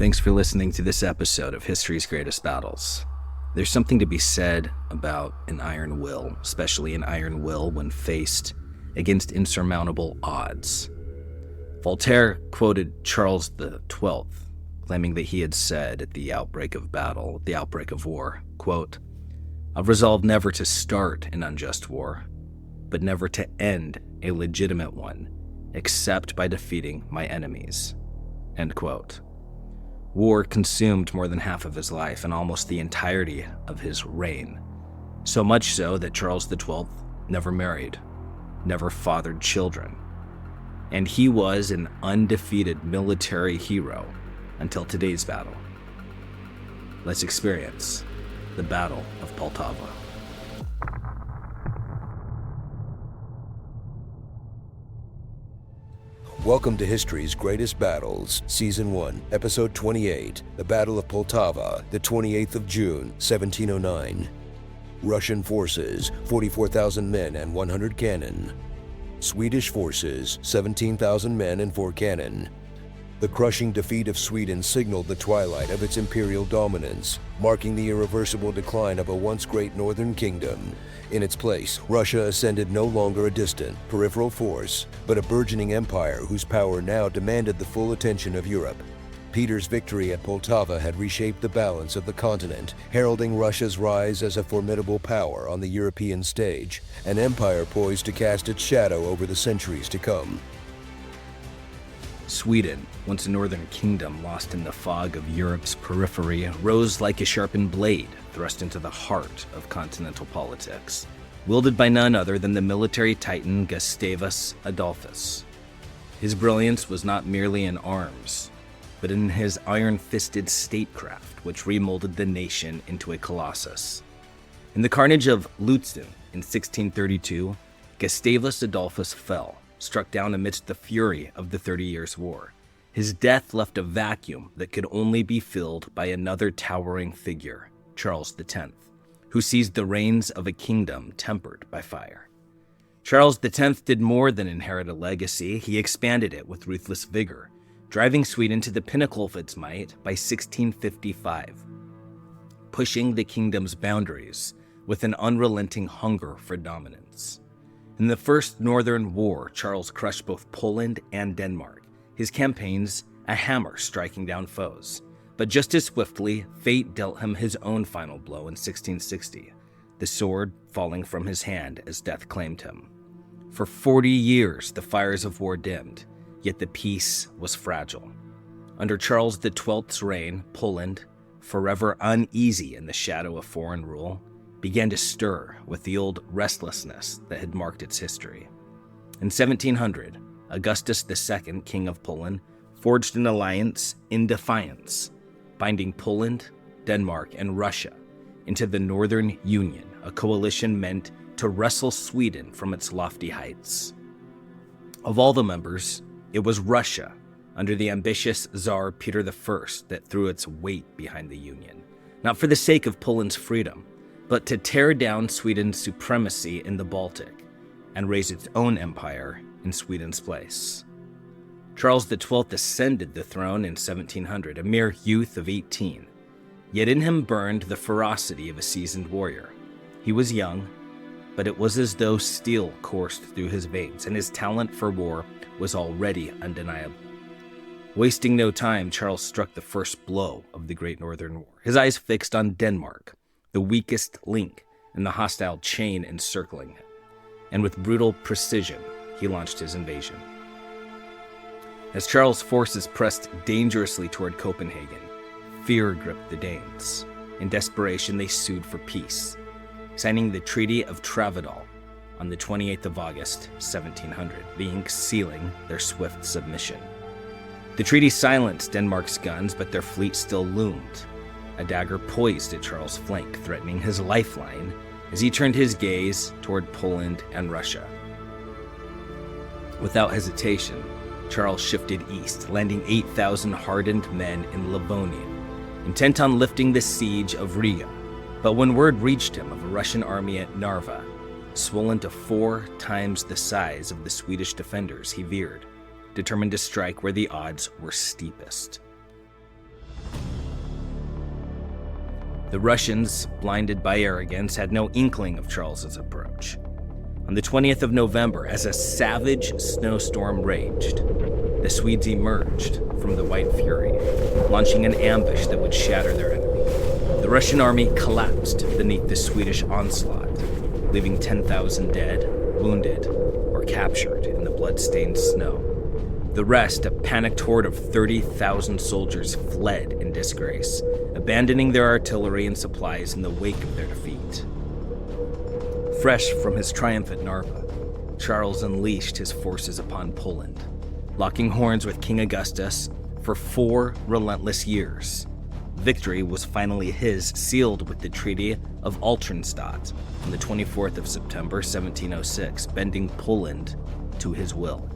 Thanks for listening to this episode of History's Greatest Battles. There's something to be said about an iron will, especially an iron will when faced against insurmountable odds. Voltaire quoted Charles XII, claiming that he had said at the outbreak of battle, the outbreak of war, quote, "I've resolved never to start an unjust war, but never to end a legitimate one, except by defeating my enemies." End quote. War consumed more than half of his life and almost the entirety of his reign, so much so that Charles XII never married, never fathered children, and he was an undefeated military hero until today's battle. Let's experience the Battle of Poltava. Welcome to History's Greatest Battles, Season 1, Episode 28, The Battle of Poltava, the 28th of June, 1709. Russian forces, 44,000 men and 100 cannon. Swedish forces, 17,000 men and 4 cannon. The crushing defeat of Sweden signaled the twilight of its imperial dominance, marking the irreversible decline of a once great northern kingdom. In its place, Russia ascended no longer a distant, peripheral force, but a burgeoning empire whose power now demanded the full attention of Europe. Peter's victory at Poltava had reshaped the balance of the continent, heralding Russia's rise as a formidable power on the European stage, an empire poised to cast its shadow over the centuries to come. Sweden, once a northern kingdom lost in the fog of Europe's periphery, rose like a sharpened blade thrust into the heart of continental politics, wielded by none other than the military titan Gustavus Adolphus. His brilliance was not merely in arms, but in his iron-fisted statecraft, which remolded the nation into a colossus. In the carnage of Lutzen in 1632, Gustavus Adolphus fell, struck down amidst the fury of the 30 Years' War. His death left a vacuum that could only be filled by another towering figure, Charles X, who seized the reins of a kingdom tempered by fire. Charles X did more than inherit a legacy. He expanded it with ruthless vigor, driving Sweden to the pinnacle of its might by 1655, pushing the kingdom's boundaries with an unrelenting hunger for dominance. In the First Northern War, Charles crushed both Poland and Denmark, his campaigns a hammer striking down foes. But just as swiftly, fate dealt him his own final blow in 1660, the sword falling from his hand as death claimed him. For 40 years, the fires of war dimmed, yet the peace was fragile. Under Charles XII's reign, Poland, forever uneasy in the shadow of foreign rule, began to stir with the old restlessness that had marked its history. In 1700, Augustus II, King of Poland, forged an alliance in defiance, binding Poland, Denmark, and Russia into the Northern Union, a coalition meant to wrestle Sweden from its lofty heights. Of all the members, it was Russia, under the ambitious Tsar Peter I, that threw its weight behind the Union, not for the sake of Poland's freedom, but to tear down Sweden's supremacy in the Baltic and raise its own empire in Sweden's place. Charles XII ascended the throne in 1700, a mere youth of 18, yet in him burned the ferocity of a seasoned warrior. He was young, but it was as though steel coursed through his veins, and his talent for war was already undeniable. Wasting no time, Charles struck the first blow of the Great Northern War, his eyes fixed on Denmark, the weakest link in the hostile chain encircling him, and with brutal precision, he launched his invasion. As Charles' forces pressed dangerously toward Copenhagen, fear gripped the Danes. In desperation, they sued for peace, signing the Treaty of Travadal on the 28th of August, 1700, the ink sealing their swift submission. The treaty silenced Denmark's guns, but their fleet still loomed, a dagger poised at Charles' flank, threatening his lifeline as he turned his gaze toward Poland and Russia. Without hesitation, Charles shifted east, landing 8,000 hardened men in Livonia, intent on lifting the siege of Riga. But when word reached him of a Russian army at Narva, swollen to 4 times the size of the Swedish defenders, he veered, determined to strike where the odds were steepest. The Russians, blinded by arrogance, had no inkling of Charles's approach. On the 20th of November, as a savage snowstorm raged, the Swedes emerged from the White Fury, launching an ambush that would shatter their enemy. The Russian army collapsed beneath the Swedish onslaught, leaving 10,000 dead, wounded, or captured in the blood-stained snow. The rest, a panicked horde of 30,000 soldiers, fled in disgrace, abandoning their artillery and supplies in the wake of their defeat. Fresh from his triumph at Narva, Charles unleashed his forces upon Poland, locking horns with King Augustus for 4 relentless years. Victory was finally his, sealed with the Treaty of Altenstadt on the 24th of September 1706, bending Poland to his will.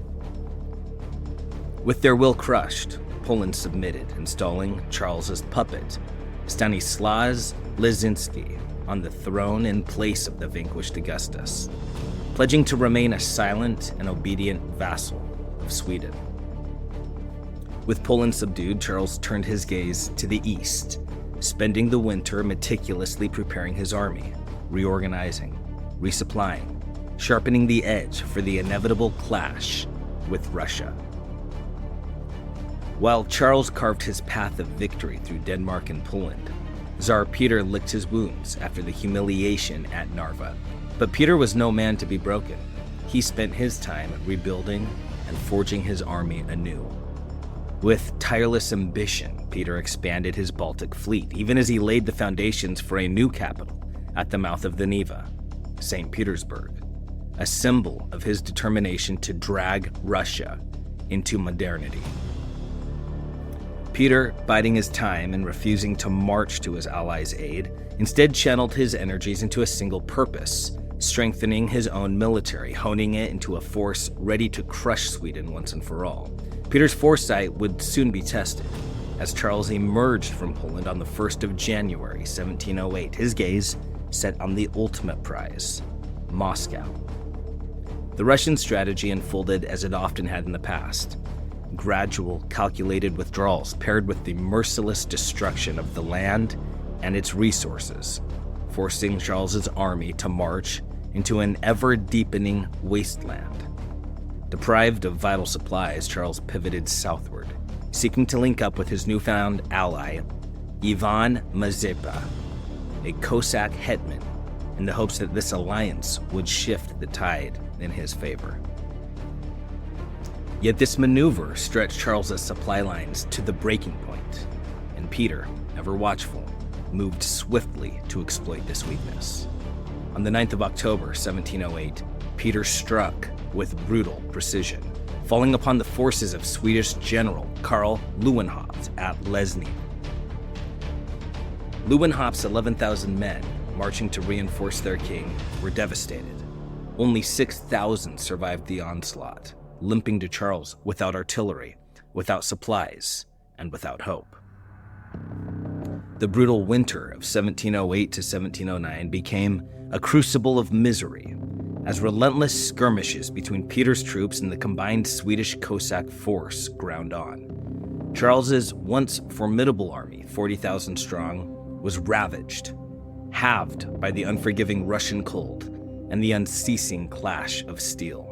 With their will crushed, Poland submitted, installing Charles's puppet, Stanislas Leszczynski, on the throne in place of the vanquished Augustus, pledging to remain a silent and obedient vassal of Sweden. With Poland subdued, Charles turned his gaze to the east, spending the winter meticulously preparing his army, reorganizing, resupplying, sharpening the edge for the inevitable clash with Russia. While Charles carved his path of victory through Denmark and Poland, Tsar Peter licked his wounds after the humiliation at Narva. But Peter was no man to be broken. He spent his time rebuilding and forging his army anew. With tireless ambition, Peter expanded his Baltic fleet, even as he laid the foundations for a new capital at the mouth of the Neva, St. Petersburg, a symbol of his determination to drag Russia into modernity. Peter, biding his time and refusing to march to his allies' aid, instead channeled his energies into a single purpose, strengthening his own military, honing it into a force ready to crush Sweden once and for all. Peter's foresight would soon be tested, as Charles emerged from Poland on the 1st of January, 1708, his gaze set on the ultimate prize, Moscow. The Russian strategy unfolded as it often had in the past. Gradual, calculated withdrawals paired with the merciless destruction of the land and its resources, forcing Charles's army to march into an ever-deepening wasteland. Deprived of vital supplies, Charles pivoted southward, seeking to link up with his newfound ally, Ivan Mazepa, a Cossack hetman, in the hopes that this alliance would shift the tide in his favor. Yet this maneuver stretched Charles's supply lines to the breaking point, and Peter, ever watchful, moved swiftly to exploit this weakness. On the 9th of October, 1708, Peter struck with brutal precision, falling upon the forces of Swedish General Karl Lewenhaupt at Lesny. Lewenhaupt's 11,000 men, marching to reinforce their king, were devastated. Only 6,000 survived the onslaught, limping to Charles without artillery, without supplies, and without hope. The brutal winter of 1708 to 1709 became a crucible of misery, as relentless skirmishes between Peter's troops and the combined Swedish Cossack force ground on. Charles's once formidable army, 40,000 strong, was ravaged, halved by the unforgiving Russian cold and the unceasing clash of steel.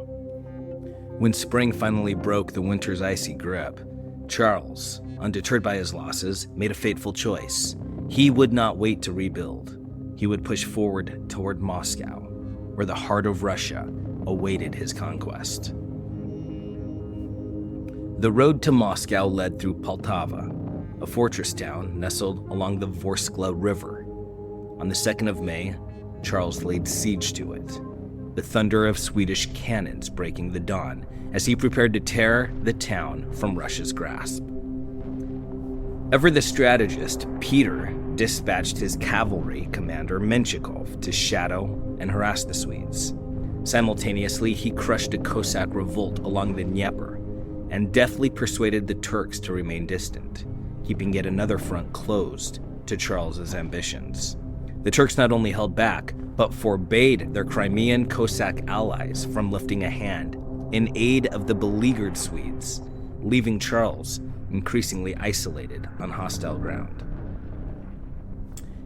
When spring finally broke the winter's icy grip, Charles, undeterred by his losses, made a fateful choice. He would not wait to rebuild. He would push forward toward Moscow, where the heart of Russia awaited his conquest. The road to Moscow led through Poltava, a fortress town nestled along the Vorskla River. On the 2nd of May, Charles laid siege to it, the thunder of Swedish cannons breaking the dawn as he prepared to tear the town from Russia's grasp. Ever the strategist, Peter dispatched his cavalry commander Menshikov to shadow and harass the Swedes. Simultaneously, he crushed a Cossack revolt along the Dnieper and deftly persuaded the Turks to remain distant, keeping yet another front closed to Charles's ambitions. The Turks not only held back, but forbade their Crimean Cossack allies from lifting a hand in aid of the beleaguered Swedes, leaving Charles increasingly isolated on hostile ground.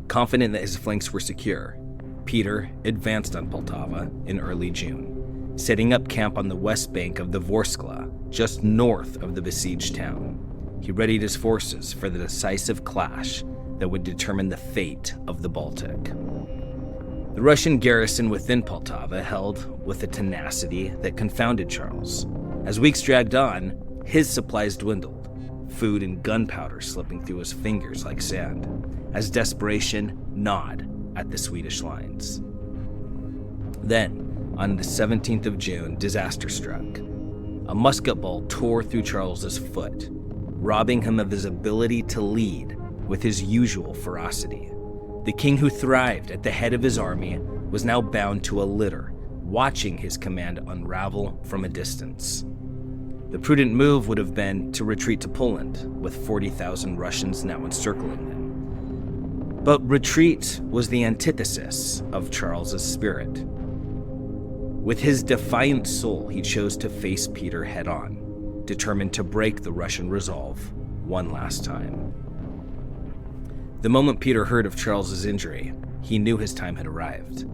Confident that his flanks were secure, Peter advanced on Poltava in early June, setting up camp on the west bank of the Vorskla, just north of the besieged town. He readied his forces for the decisive clash that would determine the fate of the Baltic. The Russian garrison within Poltava held with a tenacity that confounded Charles. As weeks dragged on, his supplies dwindled, food and gunpowder slipping through his fingers like sand, as desperation gnawed at the Swedish lines. Then, on the 17th of June, disaster struck. A musket ball tore through Charles's foot, robbing him of his ability to lead with his usual ferocity. The king who thrived at the head of his army was now bound to a litter, watching his command unravel from a distance. The prudent move would have been to retreat to Poland, with 40,000 Russians now encircling them. But retreat was the antithesis of Charles's spirit. With his defiant soul, he chose to face Peter head-on, determined to break the Russian resolve one last time. The moment Peter heard of Charles's injury, he knew his time had arrived.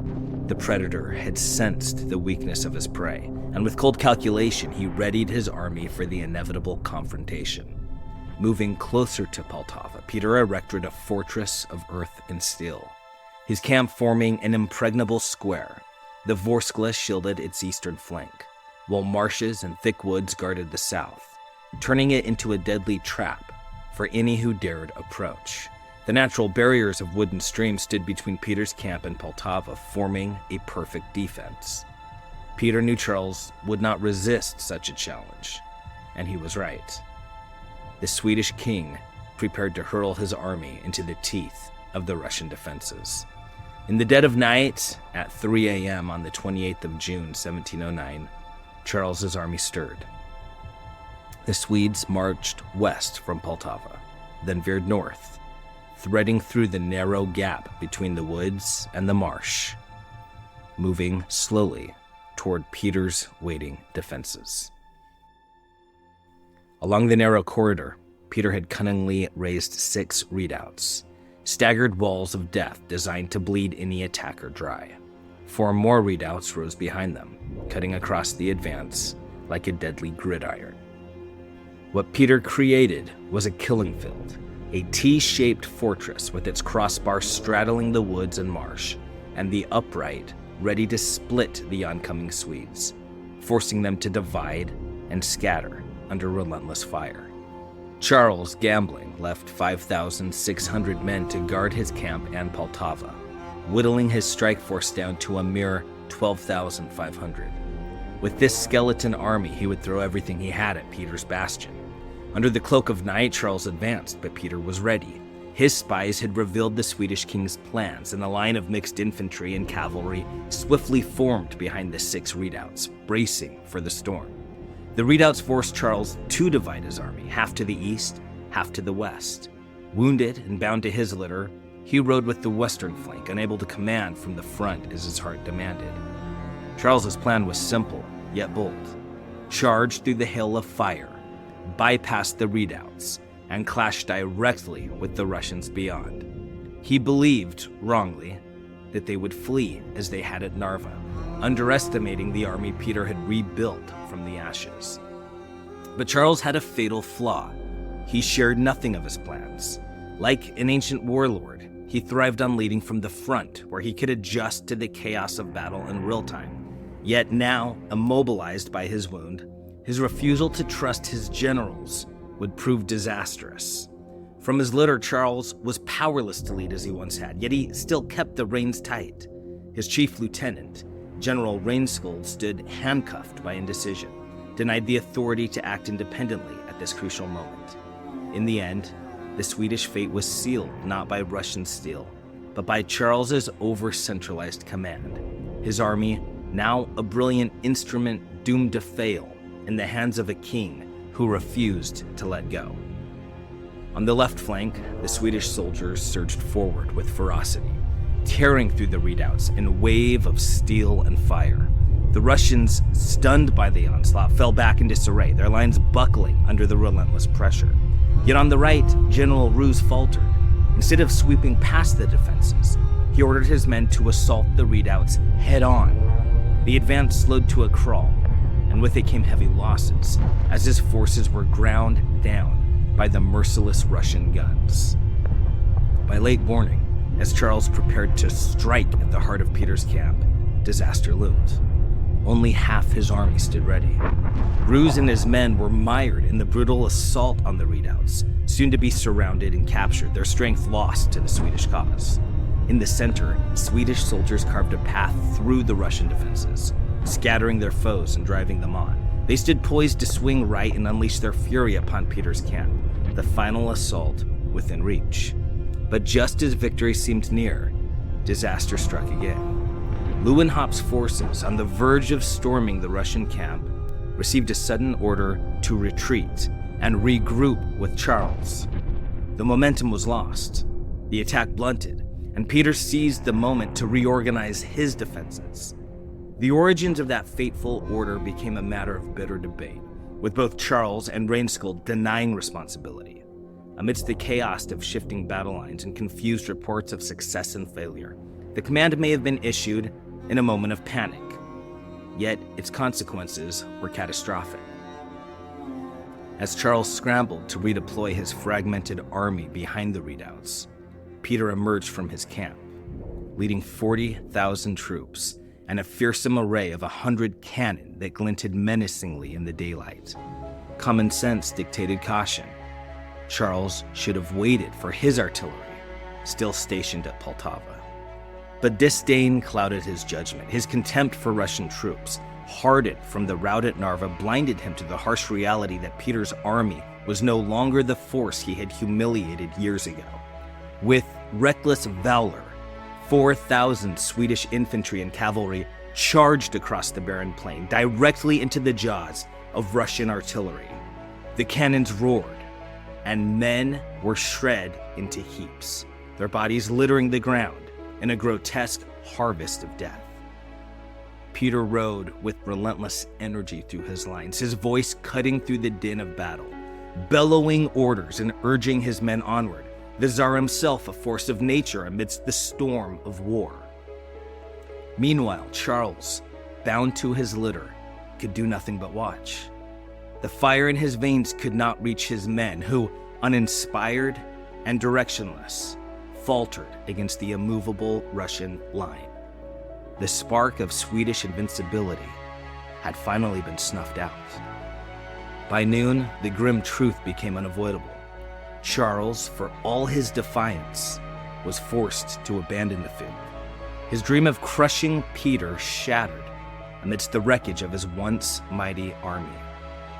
The predator had sensed the weakness of his prey, and with cold calculation, he readied his army for the inevitable confrontation. Moving closer to Poltava, Peter erected a fortress of earth and steel, his camp forming an impregnable square. The Vorskla shielded its eastern flank, while marshes and thick woods guarded the south, turning it into a deadly trap for any who dared approach. The natural barriers of wood and stream stood between Peter's camp and Poltava, forming a perfect defense. Peter knew Charles would not resist such a challenge, and he was right. The Swedish king prepared to hurl his army into the teeth of the Russian defenses. In the dead of night, at 3 a.m. on the 28th of June, 1709, Charles's army stirred. The Swedes marched west from Poltava, then veered north, threading through the narrow gap between the woods and the marsh, moving slowly toward Peter's waiting defenses. Along the narrow corridor, Peter had cunningly raised 6 redoubts, staggered walls of death designed to bleed any attacker dry. 4 more redoubts rose behind them, cutting across the advance like a deadly gridiron. What Peter created was a killing field, a T-shaped fortress with its crossbar straddling the woods and marsh, and the upright ready to split the oncoming Swedes, forcing them to divide and scatter under relentless fire. Charles, gambling, left 5,600 men to guard his camp and Poltava, whittling his strike force down to a mere 12,500. With this skeleton army, he would throw everything he had at Peter's bastion. Under the cloak of night, Charles advanced, but Peter was ready. His spies had revealed the Swedish king's plans, and a line of mixed infantry and cavalry swiftly formed behind the 6 redoubts, bracing for the storm. The redoubts forced Charles to divide his army, half to the east, half to the west. Wounded and bound to his litter, he rode with the western flank, unable to command from the front as his heart demanded. Charles's plan was simple, yet bold. Charge through the hail of fire, bypass the redoubts, and clash directly with the Russians beyond. He believed, wrongly, that they would flee as they had at Narva, underestimating the army Peter had rebuilt from the ashes. But Charles had a fatal flaw. He shared nothing of his plans. Like an ancient warlord, he thrived on leading from the front, where he could adjust to the chaos of battle in real time. Yet now, immobilized by his wound, his refusal to trust his generals would prove disastrous. From his litter, Charles was powerless to lead as he once had, yet he still kept the reins tight. His chief lieutenant, General Reinskold, stood handcuffed by indecision, denied the authority to act independently at this crucial moment. In the end, the Swedish fate was sealed not by Russian steel, but by Charles's over-centralized command. His army, now a brilliant instrument doomed to fail in the hands of a king who refused to let go. On the left flank, the Swedish soldiers surged forward with ferocity, tearing through the redoubts in a wave of steel and fire. The Russians, stunned by the onslaught, fell back in disarray, their lines buckling under the relentless pressure. Yet on the right, General Ruse faltered. Instead of sweeping past the defenses, he ordered his men to assault the redoubts head-on. The advance slowed to a crawl, and with it came heavy losses, as his forces were ground down by the merciless Russian guns. By late morning, as Charles prepared to strike at the heart of Peter's camp, disaster loomed. Only half his army stood ready. Roos and his men were mired in the brutal assault on the redoubts, soon to be surrounded and captured, their strength lost to the Swedish cause. In the center, Swedish soldiers carved a path through the Russian defenses, scattering their foes and driving them on. They stood poised to swing right and unleash their fury upon Peter's camp, the final assault within reach. But just as victory seemed near, disaster struck again. Leeuwenhoop's forces, on the verge of storming the Russian camp, received a sudden order to retreat and regroup with Charles. The momentum was lost, the attack blunted, and Peter seized the moment to reorganize his defenses. The origins of that fateful order became a matter of bitter debate, with both Charles and Reinskjold denying responsibility. Amidst the chaos of shifting battle lines and confused reports of success and failure, the command may have been issued in a moment of panic, yet its consequences were catastrophic. As Charles scrambled to redeploy his fragmented army behind the redoubts, Peter emerged from his camp, leading 40,000 troops and a fearsome array of 100 cannon that glinted menacingly in the daylight. Common sense dictated caution. Charles should have waited for his artillery, still stationed at Poltava. But disdain clouded his judgment. His contempt for Russian troops, hardened from the rout at Narva, blinded him to the harsh reality that Peter's army was no longer the force he had humiliated years ago. With reckless valor, 4,000 Swedish infantry and cavalry charged across the barren plain, directly into the jaws of Russian artillery. The cannons roared, and men were shred into heaps, their bodies littering the ground in a grotesque harvest of death. Peter rode with relentless energy through his lines, his voice cutting through the din of battle, bellowing orders and urging his men onward, the Tsar himself a force of nature amidst the storm of war. Meanwhile, Charles, bound to his litter, could do nothing but watch. The fire in his veins could not reach his men, who, uninspired and directionless, faltered against the immovable Russian line. The spark of Swedish invincibility had finally been snuffed out. By noon, the grim truth became unavoidable. Charles, for all his defiance, was forced to abandon the field. His dream of crushing Peter shattered amidst the wreckage of his once mighty army.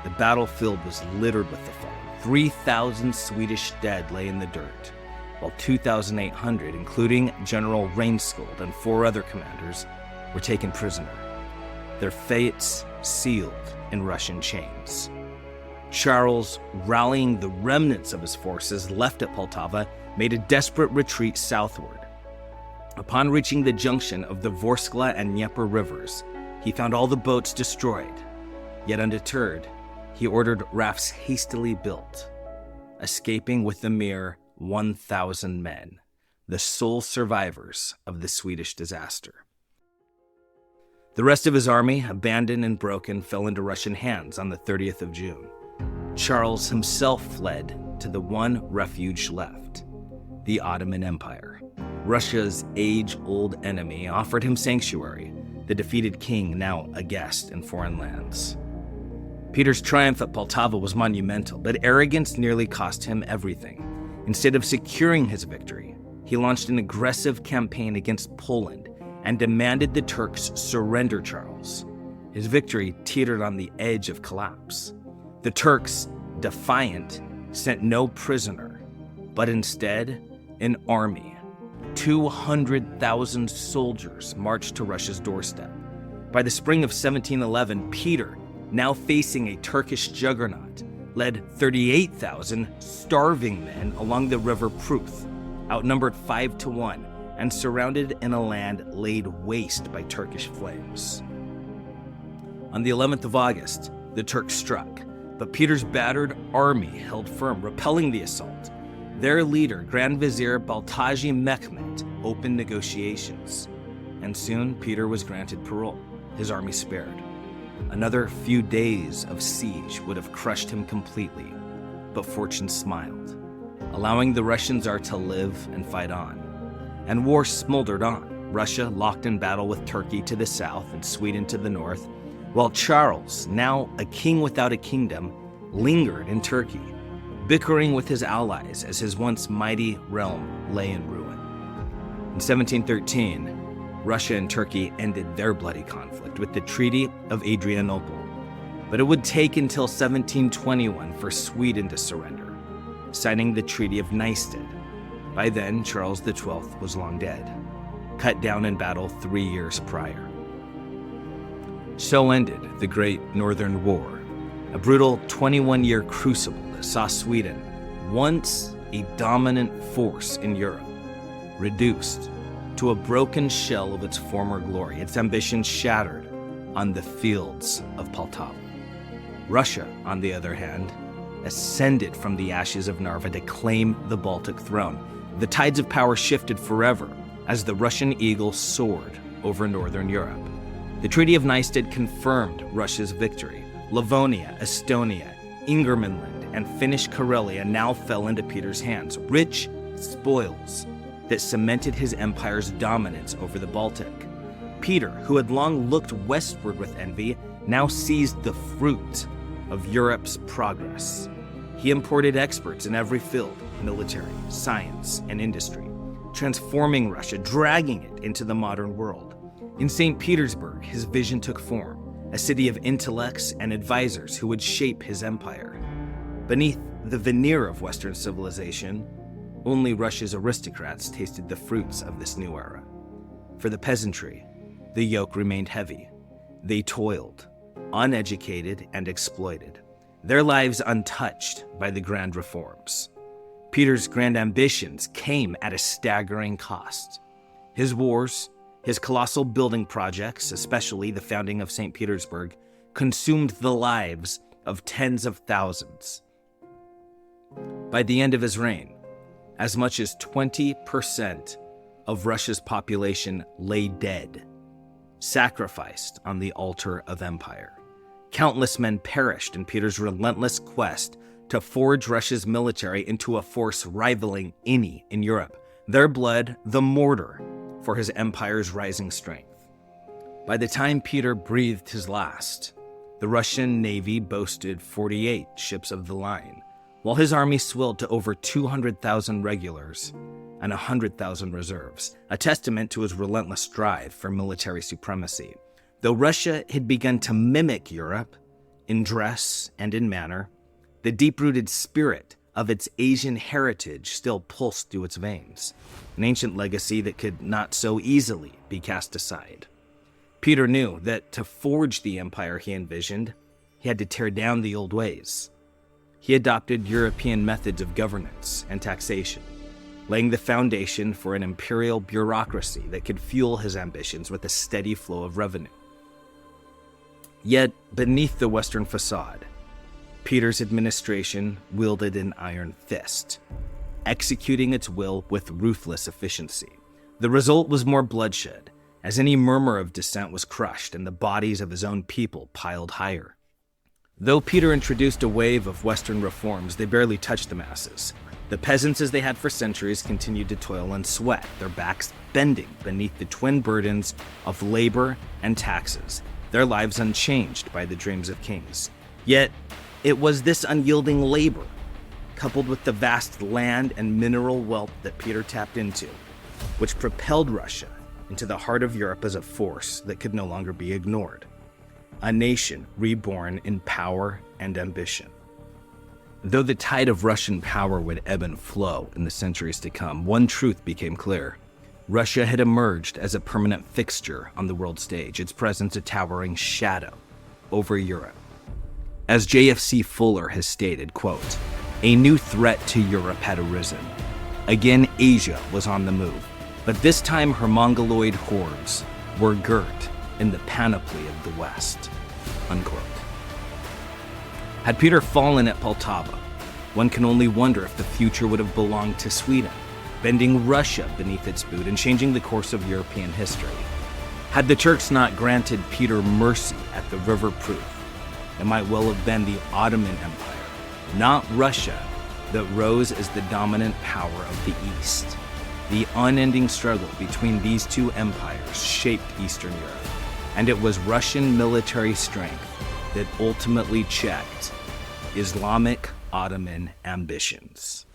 The battlefield was littered with the fallen. 3,000 Swedish dead lay in the dirt, while 2,800, including General Reinskjold and 4 other commanders, were taken prisoner, their fates sealed in Russian chains. Charles, rallying the remnants of his forces left at Poltava, made a desperate retreat southward. Upon reaching the junction of the Vorskla and Dnieper rivers, he found all the boats destroyed. Yet undeterred, he ordered rafts hastily built, escaping with a mere 1,000 men, the sole survivors of the Swedish disaster. The rest of his army, abandoned and broken, fell into Russian hands on the 30th of June. Charles himself fled to the one refuge left, the Ottoman Empire. Russia's age-old enemy offered him sanctuary, the defeated king now a guest in foreign lands. Peter's triumph at Poltava was monumental, but arrogance nearly cost him everything. Instead of securing his victory, he launched an aggressive campaign against Poland and demanded the Turks surrender Charles. His victory teetered on the edge of collapse. The Turks, defiant, sent no prisoner, but instead an army. 200,000 soldiers marched to Russia's doorstep. By the spring of 1711, Peter, now facing a Turkish juggernaut, led 38,000 starving men along the river Pruth, outnumbered 5-1, and surrounded in a land laid waste by Turkish flames. On the 11th of August, the Turks struck, but Peter's battered army held firm, repelling the assault. Their leader, Grand Vizier Baltaji Mehmet, opened negotiations, and soon Peter was granted parole, his army spared. Another few days of siege would have crushed him completely, but fortune smiled, allowing the Russian Tsar to live and fight on. And war smoldered on, Russia locked in battle with Turkey to the south and Sweden to the north, while Charles, now a king without a kingdom, lingered in Turkey, bickering with his allies as his once mighty realm lay in ruin. In 1713, Russia and Turkey ended their bloody conflict with the Treaty of Adrianople, but it would take until 1721 for Sweden to surrender, signing the Treaty of Nystad. By then, Charles XII was long dead, cut down in battle 3 years prior. So ended the Great Northern War, a brutal 21-year crucible that saw Sweden, once a dominant force in Europe, reduced to a broken shell of its former glory, its ambitions shattered on the fields of Poltava. Russia, on the other hand, ascended from the ashes of Narva to claim the Baltic throne. The tides of power shifted forever as the Russian eagle soared over northern Europe. The Treaty of Nystad confirmed Russia's victory. Livonia, Estonia, Ingermanland, and Finnish Karelia now fell into Peter's hands, rich spoils that cemented his empire's dominance over the Baltic. Peter, who had long looked westward with envy, now seized the fruit of Europe's progress. He imported experts in every field, military, science, and industry, transforming Russia, dragging it into the modern world. In St. Petersburg, his vision took form, a city of intellects and advisors who would shape his empire. Beneath the veneer of Western civilization, only Russia's aristocrats tasted the fruits of this new era. For the peasantry, the yoke remained heavy. They toiled, uneducated and exploited, their lives untouched by the grand reforms. Peter's grand ambitions came at a staggering cost. His wars, his colossal building projects, especially the founding of St. Petersburg, consumed the lives of tens of thousands. By the end of his reign, as much as 20% of Russia's population lay dead, sacrificed on the altar of empire. Countless men perished in Peter's relentless quest to forge Russia's military into a force rivaling any in Europe, their blood the mortar for his empire's rising strength. By the time Peter breathed his last, the Russian Navy boasted 48 ships of the line, while his army swelled to over 200,000 regulars and 100,000 reserves, a testament to his relentless drive for military supremacy. Though Russia had begun to mimic Europe in dress and in manner, the deep-rooted spirit of its Asian heritage still pulsed through its veins, an ancient legacy that could not so easily be cast aside. Peter knew that to forge the empire he envisioned, he had to tear down the old ways. He adopted European methods of governance and taxation, laying the foundation for an imperial bureaucracy that could fuel his ambitions with a steady flow of revenue. Yet, beneath the Western facade, Peter's administration wielded an iron fist, executing its will with ruthless efficiency. The result was more bloodshed, as any murmur of dissent was crushed and the bodies of his own people piled higher. Though Peter introduced a wave of Western reforms, they barely touched the masses. The peasants, as they had for centuries, continued to toil and sweat, their backs bending beneath the twin burdens of labor and taxes, their lives unchanged by the dreams of kings. Yet, it was this unyielding labor, coupled with the vast land and mineral wealth that Peter tapped into, which propelled Russia into the heart of Europe as a force that could no longer be ignored. A nation reborn in power and ambition. Though the tide of Russian power would ebb and flow in the centuries to come, one truth became clear. Russia had emerged as a permanent fixture on the world stage, its presence a towering shadow over Europe. As J.F.C. Fuller has stated, quote, "A new threat to Europe had arisen. Again, Asia was on the move, but this time her Mongoloid hordes were girt in the panoply of the West," unquote. Had Peter fallen at Poltava, one can only wonder if the future would have belonged to Sweden, bending Russia beneath its boot and changing the course of European history. Had the Turks not granted Peter mercy at the River Pruth, it might well have been the Ottoman Empire, not Russia, that rose as the dominant power of the East. The unending struggle between these two empires shaped Eastern Europe, and it was Russian military strength that ultimately checked Islamic Ottoman ambitions.